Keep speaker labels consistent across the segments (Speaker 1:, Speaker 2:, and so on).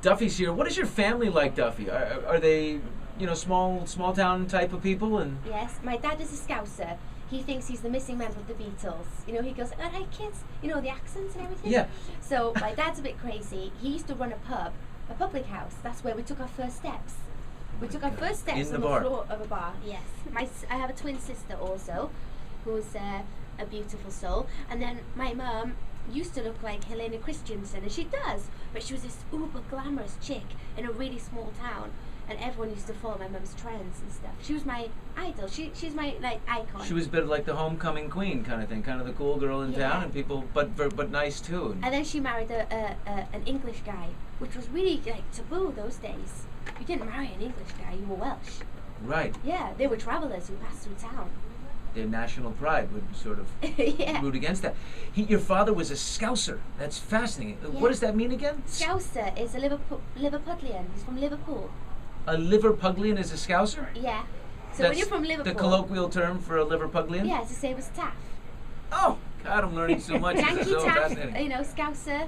Speaker 1: Duffy's here. What is your family like, Duffy? Are they, small town type of people? And
Speaker 2: Yes, my dad is a Scouser. He thinks he's the missing member of the Beatles. He goes, all right, kids, the accents and everything.
Speaker 1: Yeah.
Speaker 2: So my dad's a bit crazy. He used to run a public house. That's where we took our first steps. We took our first steps on the floor of a bar. Yes. I have a twin sister also, who's a beautiful soul. And then my mum used to look like Helena Christensen, and she does, but she was this uber glamorous chick in a really small town, and everyone used to follow my mum's trends and stuff. She was my idol. She's my icon.
Speaker 1: She was a bit of like the homecoming queen kind of thing, kind of the cool girl in town, and people, but nice too.
Speaker 2: And then she married an English guy, which was really taboo those days. You didn't marry an English guy, you were Welsh.
Speaker 1: Right.
Speaker 2: Yeah, they were travellers who passed through town.
Speaker 1: Their national pride would sort of root against that. Your father was a Scouser. That's fascinating. Yeah. What does that mean again?
Speaker 2: Scouser is a Liverpudlian. He's from Liverpool.
Speaker 1: A Liverpudlian is a Scouser?
Speaker 2: Yeah. So
Speaker 1: That's
Speaker 2: when you're from Liverpool...
Speaker 1: the colloquial term for a Liverpudlian?
Speaker 2: Yeah, it's the same as Taff.
Speaker 1: Oh, God, I'm learning so much.
Speaker 2: Yankee
Speaker 1: so
Speaker 2: Taff,
Speaker 1: fascinating.
Speaker 2: Scouser,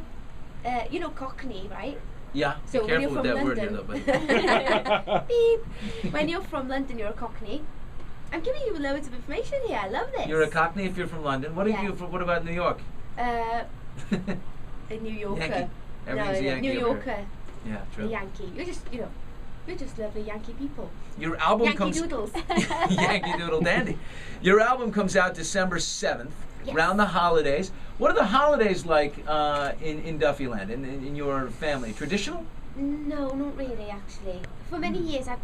Speaker 2: Cockney, right?
Speaker 1: Yeah,
Speaker 2: so
Speaker 1: be careful with that
Speaker 2: London,
Speaker 1: word here, though, buddy.
Speaker 2: Beep. When you're from London, you're a Cockney. I'm giving you loads of information here. I love this.
Speaker 1: You're a Cockney if you're from London. What are you from? What about New York?
Speaker 2: A New Yorker.
Speaker 1: Yankee. Everything's a Yankee.
Speaker 2: New Yorker.
Speaker 1: Yeah, true.
Speaker 2: A Yankee. You're just lovely Yankee people.
Speaker 1: Your album
Speaker 2: Yankee Doodles.
Speaker 1: Yankee Doodle Dandy. Your album comes out December 7th,
Speaker 2: yes.
Speaker 1: around the holidays. What are the holidays like in Duffyland, in your family? Traditional?
Speaker 2: No, not really, actually. For many years, I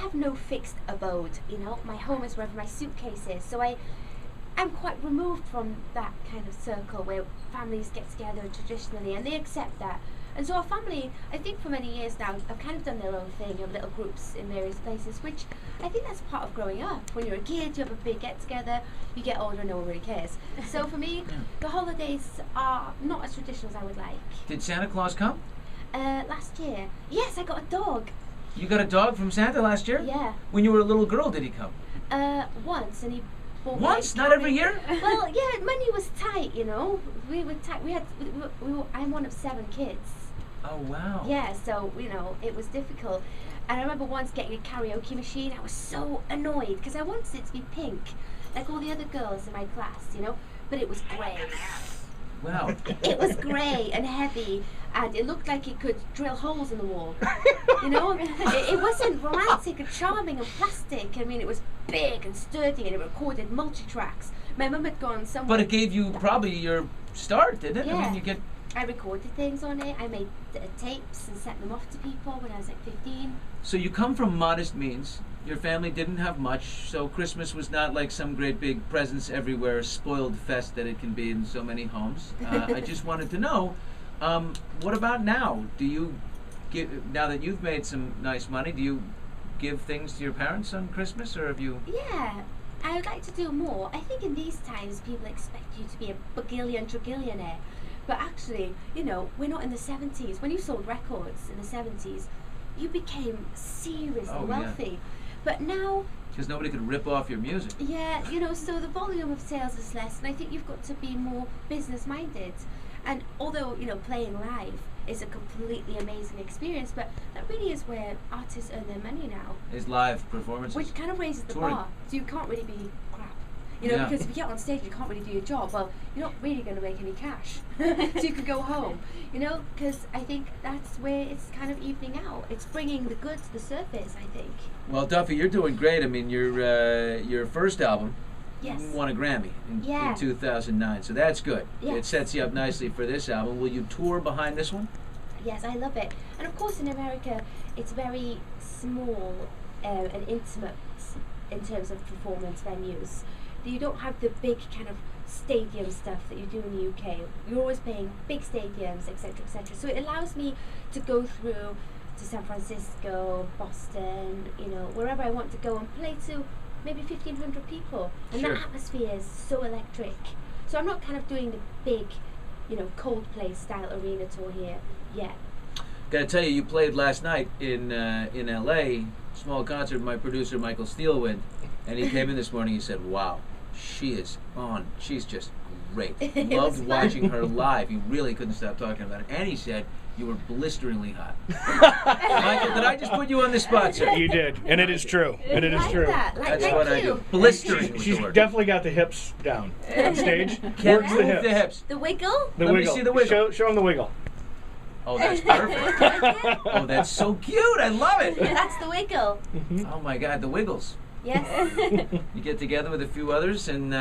Speaker 2: have no fixed abode. My home is wherever my suitcase is. So I'm quite removed from that kind of circle where families get together traditionally, and they accept that. And so our family, I think for many years now, have kind of done their own thing, have little groups in various places, which I think that's part of growing up. When you're a kid, you have a big get-together. You get older, no one really cares. So for me, the holidays are not as traditional as I would like.
Speaker 1: Did Santa Claus come?
Speaker 2: Last year. Yes, I got a dog.
Speaker 1: You got a dog from Santa last year?
Speaker 2: Yeah.
Speaker 1: When you were a little girl, did he come?
Speaker 2: Once, and he bought
Speaker 1: once? Not every year?
Speaker 2: Well, yeah, money was tight, We were tight. I'm one of 7 kids.
Speaker 1: Oh, wow.
Speaker 2: Yeah, so, it was difficult. And I remember once getting a karaoke machine. I was so annoyed because I wanted it to be pink, like all the other girls in my class, but it was grey.
Speaker 1: Wow.
Speaker 2: It was grey and heavy, and it looked like it could drill holes in the wall. It wasn't romantic and charming and plastic. I mean, it was big and sturdy, and it recorded multi-tracks. My mum had gone somewhere.
Speaker 1: But it gave you probably your start, didn't it?
Speaker 2: Yeah.
Speaker 1: I mean,
Speaker 2: I recorded things on it. I made tapes and sent them off to people when I was 15.
Speaker 1: So you come from modest means. Your family didn't have much, so Christmas was not like some great big presents everywhere, spoiled fest that it can be in so many homes. I just wanted to know, what about now? Do you now that you've made some nice money, do you give things to your parents on Christmas, or have you?
Speaker 2: Yeah, I would like to do more. I think in these times people expect you to be a bagillion trillionaire. But actually, we're not in the 70s. When you sold records in the 70s, you became seriously wealthy. Yeah. But now...
Speaker 1: Because nobody could rip off your music.
Speaker 2: Yeah, so the volume of sales is less, and I think you've got to be more business-minded. And although, playing live is a completely amazing experience, but that really is where artists earn their money now.
Speaker 1: Is live performances.
Speaker 2: Which kind of raises the bar. So you can't really be crap. Because if you get on stage, you can't really do your job. Well, you're not really going to make any cash. So you can go home. Because I think that's where it's kind of evening out. It's bringing the good to the surface, I think.
Speaker 1: Well, Duffy, you're doing great. I mean, your first album won a Grammy in 2009, so that's good. Yes. It sets you up nicely for this album. Will you tour behind this one?
Speaker 2: Yes, I love it. And of course, in America, it's very small and intimate in terms of performance venues. You don't have the big kind of stadium stuff that you do in the UK. You're always playing big stadiums, etc., etc. So it allows me to go through to San Francisco, Boston, wherever I want to go and play to maybe 1,500 people. And the atmosphere is so electric. So I'm not kind of doing the big, Coldplay style arena tour here yet.
Speaker 1: Gotta tell you, you played last night in LA, small concert with my producer Michael Steelwind, and he came in this morning. He said, "Wow, she is on. She's just great. Loved watching her live. He really couldn't stop talking about it." And he said, You were blisteringly hot. Michael, did I just put you on the spot, sir?
Speaker 3: You did, and it is true. And it is
Speaker 2: Like
Speaker 3: true.
Speaker 2: that. Like,
Speaker 1: That's what I do. Blistering was
Speaker 3: She's
Speaker 1: the word.
Speaker 3: definitely got the hips down on stage.
Speaker 1: Can't
Speaker 3: Works
Speaker 1: move
Speaker 3: the hips.
Speaker 1: the hips.
Speaker 2: The wiggle?
Speaker 3: The
Speaker 1: Let me
Speaker 3: wiggle.
Speaker 1: see the wiggle.
Speaker 3: Show him the wiggle.
Speaker 1: Oh, that's perfect. Oh, that's so cute. I love it.
Speaker 2: That's the wiggle.
Speaker 1: Oh my God, the Wiggles.
Speaker 2: Yes.
Speaker 1: You get together with a few others and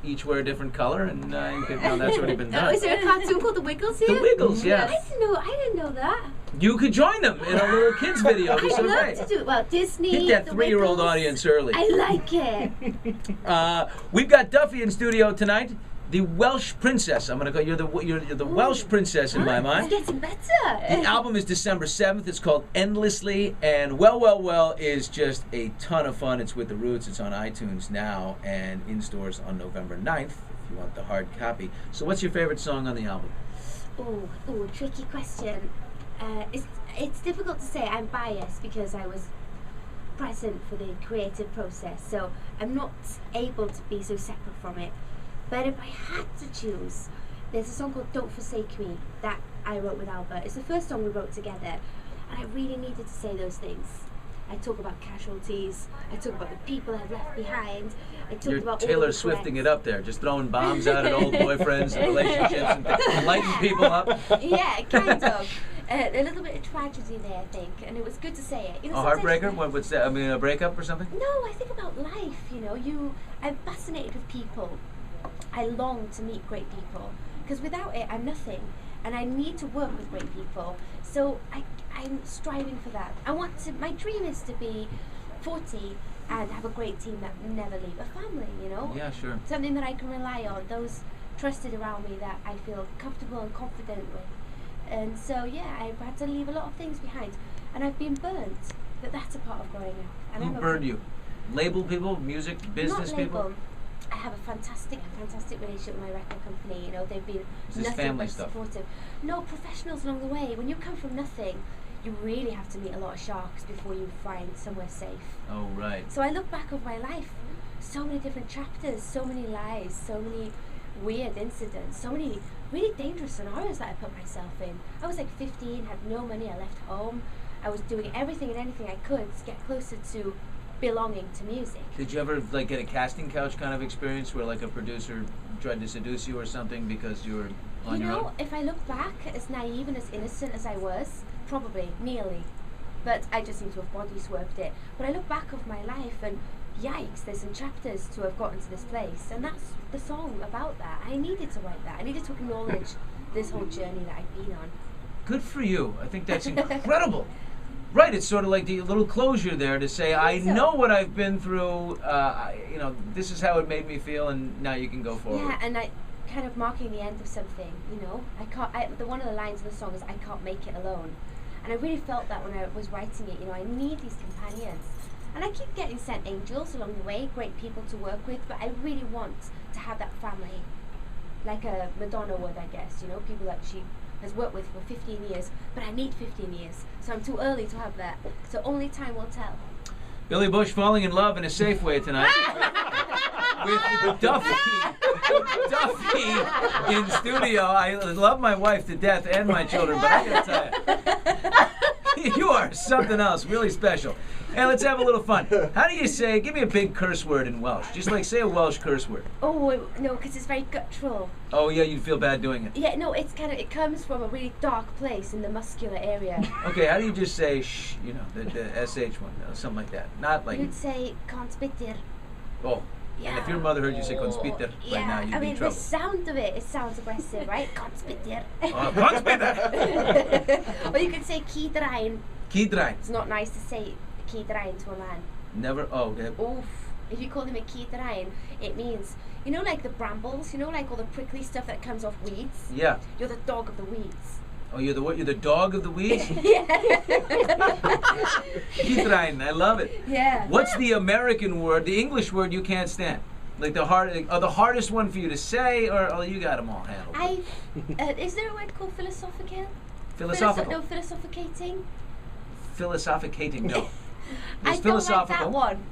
Speaker 1: each wear a different color, and you could, no, that's already been
Speaker 2: Oh,
Speaker 1: done.
Speaker 2: is there a cartoon called The Wiggles here?
Speaker 1: The Wiggles,
Speaker 2: I
Speaker 1: yeah.
Speaker 2: didn't know that.
Speaker 1: You could join them in a little kids video. It'd be so
Speaker 2: I'd love
Speaker 1: great.
Speaker 2: to do it. Well, Disney.
Speaker 1: Hit that
Speaker 2: The
Speaker 1: 3-year-old
Speaker 2: Wiggles.
Speaker 1: audience early.
Speaker 2: I like it.
Speaker 1: We've got Duffy in studio tonight, the Welsh princess. I'm gonna call you're the Welsh princess in my mind.
Speaker 2: It's getting better.
Speaker 1: The album is December 7th. It's called Endlessly, and Well is just a ton of fun. It's with the Roots. It's on iTunes now and in stores on November 9th if you want the hard copy. So what's your favorite song on the album?
Speaker 2: Oh, tricky question. It's difficult to say. I'm biased because I was present for the creative process, so I'm not able to be so separate from it. But if I had to choose, there's a song called Don't Forsake Me that I wrote with Albert. It's the first song we wrote together, and I really needed to say those things. I talk about casualties, I talk about the people I've left behind, I talk
Speaker 1: You're
Speaker 2: about all
Speaker 1: Taylor
Speaker 2: the
Speaker 1: Swifting
Speaker 2: regrets.
Speaker 1: it up there, just throwing bombs out at old boyfriends and relationships and lighting people up.
Speaker 2: Yeah, kind of. A little bit of tragedy there, I think, and it was good to say it. You know,
Speaker 1: A
Speaker 2: sometimes-
Speaker 1: heartbreaker? What's that? I mean, a breakup or something?
Speaker 2: No, I think about life, you know. I'm fascinated with people. I long to meet great people, because without it, I'm nothing. And I need to work with great people. So I'm striving for that. My dream is to be 40 and have a great team that never leave. A family, you know?
Speaker 1: Yeah, sure.
Speaker 2: Something that I can rely on, those trusted around me that I feel comfortable and confident with. And so, yeah, I've had to leave a lot of things behind. And I've been burnt, but that's a part of growing up. And
Speaker 1: Who
Speaker 2: I'm
Speaker 1: burned
Speaker 2: okay.
Speaker 1: you? Label people? Music? Business
Speaker 2: Not
Speaker 1: people?
Speaker 2: label. I have a fantastic relationship with my record company. You know, they've been
Speaker 1: Is this
Speaker 2: nothing
Speaker 1: family
Speaker 2: but
Speaker 1: stuff?
Speaker 2: supportive. No, professionals along the way. When you come from nothing, you really have to meet a lot of sharks before you find somewhere safe.
Speaker 1: Oh, right.
Speaker 2: So I look back over my life, so many different chapters, so many lies, so many weird incidents, so many really dangerous scenarios that I put myself in. I was like 15, had no money, I left home. I was doing everything and anything I could to get closer to belonging to music.
Speaker 1: Did you ever like get a casting couch kind of experience where like a producer tried to seduce you or something because you were on
Speaker 2: You
Speaker 1: your
Speaker 2: know,
Speaker 1: own?
Speaker 2: if I look back, as naive and as innocent as I was, probably, nearly. But I just seem to have body swerved it. But I look back of my life and yikes, there's some chapters to have gotten to this place. And that's the song about that. I needed to write that. I needed to acknowledge this whole journey that I've been on.
Speaker 1: Good for you. I think that's incredible. Right, it's sort of like the little closure there to say, I
Speaker 2: So-
Speaker 1: know what I've been through, this is how it made me feel, and now you can go forward.
Speaker 2: Yeah, and I kind of marking the end of something, you know. One of the lines in the song is, I can't make it alone. And I really felt that when I was writing it, you know, I need these companions. And I keep getting sent angels along the way, great people to work with, but I really want to have that family. Like a Madonna would, I guess, you know, people that she has worked with for 15 years, but I need 15 years, so I'm too early to have that. So only time will tell.
Speaker 1: Billy Bush falling in love in a safe way tonight with Duffy. Duffy in studio. I love my wife to death and my children, but I gotta tell you, you are something else, really special. Hey, let's have a little fun. How do you say, give me a big curse word in Welsh. Just like say a Welsh curse word.
Speaker 2: Oh, no, because it's very guttural.
Speaker 1: Oh yeah, you'd feel bad doing it.
Speaker 2: Yeah, no, it comes from a really dark place in the muscular area.
Speaker 1: Okay, how do you just say shh, you know, the SH one, something like that? Not like,
Speaker 2: You'd say conspiter.
Speaker 1: oh. And if your mother heard you say conspiter
Speaker 2: Yeah,
Speaker 1: right now, you'd
Speaker 2: I
Speaker 1: be
Speaker 2: mean,
Speaker 1: in
Speaker 2: the
Speaker 1: trouble.
Speaker 2: sound of it sounds aggressive, right? Conspiter.
Speaker 1: Oh, conspiter!
Speaker 2: Or you could say kidrain.
Speaker 1: Kidrain.
Speaker 2: It's not nice to say kidrain to a man.
Speaker 1: Never,
Speaker 2: Oof. If you call him a kidrain, it means, you know, like the brambles, you know, like all the prickly stuff that comes off weeds?
Speaker 1: yeah.
Speaker 2: You're the dog of the weeds.
Speaker 1: Oh, you're the what? You're the dog of the weeds?
Speaker 2: Yeah.
Speaker 1: Kidrain, I love it.
Speaker 2: Yeah.
Speaker 1: What's the American word, the English word you can't stand? Like the hardest one for you to say, or oh, you got them all handled?
Speaker 2: Is there a word called philosophical?
Speaker 1: Philosophical.
Speaker 2: No, philosophicating.
Speaker 1: Philosophicating, no.
Speaker 2: I
Speaker 1: There's
Speaker 2: don't like
Speaker 1: philosophical.
Speaker 2: that one.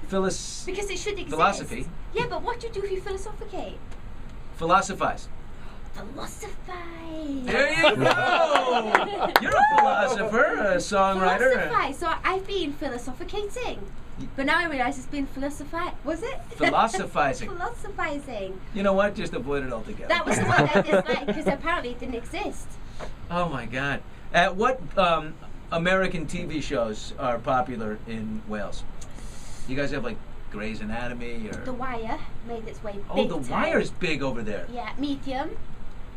Speaker 1: Because
Speaker 2: it should exist.
Speaker 1: Philosophy.
Speaker 2: Yeah, but what do you do if you philosophicate?
Speaker 1: Philosophize.
Speaker 2: philosophize.
Speaker 1: There you go. You're a philosopher, a songwriter.
Speaker 2: Philosophize. So I've been philosophicating. But now I realise it's been was it?
Speaker 1: Philosophizing.
Speaker 2: Philosophizing.
Speaker 1: You know what? Just avoid it altogether.
Speaker 2: That was the one I disliked because apparently it didn't exist.
Speaker 1: Oh my God. What American TV shows are popular in Wales? You guys have like Grey's Anatomy or
Speaker 2: The Wire made its way big
Speaker 1: Oh, The
Speaker 2: time.
Speaker 1: Wire's big over there.
Speaker 2: Yeah, Medium.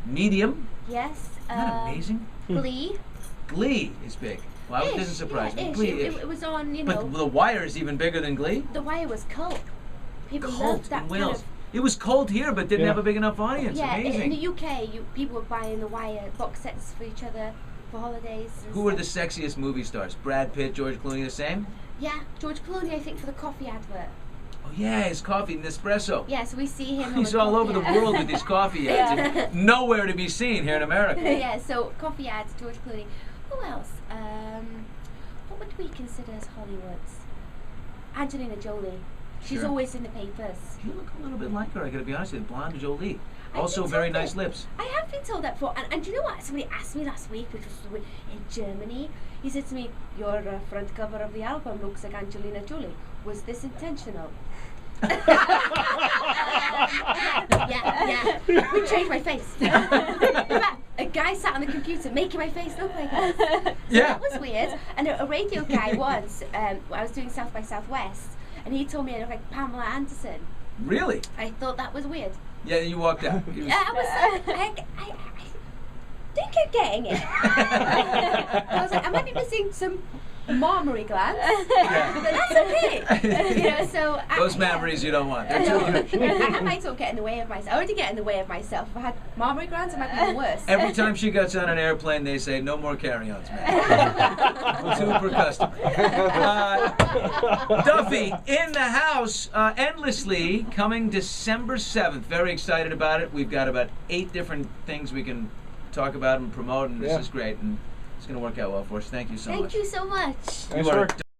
Speaker 1: Medium?
Speaker 2: Yes.
Speaker 1: Isn't that amazing?
Speaker 2: Glee.
Speaker 1: Glee is big. Well, it doesn't surprise me.
Speaker 2: Ish.
Speaker 1: Glee,
Speaker 2: It was on, you know.
Speaker 1: But The Wire is even bigger than Glee?
Speaker 2: The Wire was cult. People
Speaker 1: Cult
Speaker 2: loved that
Speaker 1: in
Speaker 2: kind
Speaker 1: Wales.
Speaker 2: of.
Speaker 1: It was cold here, but didn't
Speaker 3: Yeah.
Speaker 1: have a big enough audience.
Speaker 2: Yeah,
Speaker 1: Amazing.
Speaker 2: in the UK, people were buying The Wire box sets for each other for holidays. And
Speaker 1: Who were the
Speaker 2: stuff.
Speaker 1: sexiest movie stars? Brad Pitt, George Clooney, the same?
Speaker 2: Yeah, George Clooney, I think, for the coffee advert.
Speaker 1: Oh yeah, his coffee, Nespresso.
Speaker 2: Yeah, so we see him.
Speaker 1: He's
Speaker 2: on
Speaker 1: all over the
Speaker 2: coffee ad.
Speaker 1: world with these coffee ads, and nowhere to be seen here in America.
Speaker 2: Yeah, so coffee ads, George Clooney. Who else? What would we consider as Hollywood's? Angelina Jolie. She's
Speaker 1: Sure.
Speaker 2: always in the papers.
Speaker 1: You look a little bit like her, I gotta be honest with you. Blonde Jolie.
Speaker 2: I
Speaker 1: Also
Speaker 2: think
Speaker 1: very
Speaker 2: so,
Speaker 1: nice
Speaker 2: too.
Speaker 1: lips.
Speaker 2: I have been told that before, and do you know what? Somebody asked me last week, which was in Germany. He said to me, "Your front cover of the album looks like Angelina Jolie. Was this intentional?" Yeah. We changed my face. In fact, a guy sat on the computer making my face look like that. So
Speaker 1: Yeah.
Speaker 2: that was weird. And a radio guy once, I was doing South by Southwest, and he told me I looked like Pamela Anderson.
Speaker 1: Really?
Speaker 2: I thought that was weird.
Speaker 1: Yeah, you walked out. He was-
Speaker 2: Yeah, I think you're getting it. I was like, I might be missing some mammary glands, but that's okay. You know, so
Speaker 1: Those mammaries you don't want. They're too huge.
Speaker 2: I might not get in the way of myself. I already get in the way of myself. If I had mammary glands, it might be even worse.
Speaker 1: Every time she gets on an airplane, they say, no more carry-ons, man. Two per customer. Duffy, in the house, endlessly, coming December 7th. Very excited about it. We've got about 8 different things we can talk about and promote, and this
Speaker 3: Yeah.
Speaker 1: is great. And it's going to work out well for us. Thank you so much.
Speaker 2: Thank you so much.
Speaker 3: Nice
Speaker 1: You are
Speaker 3: work.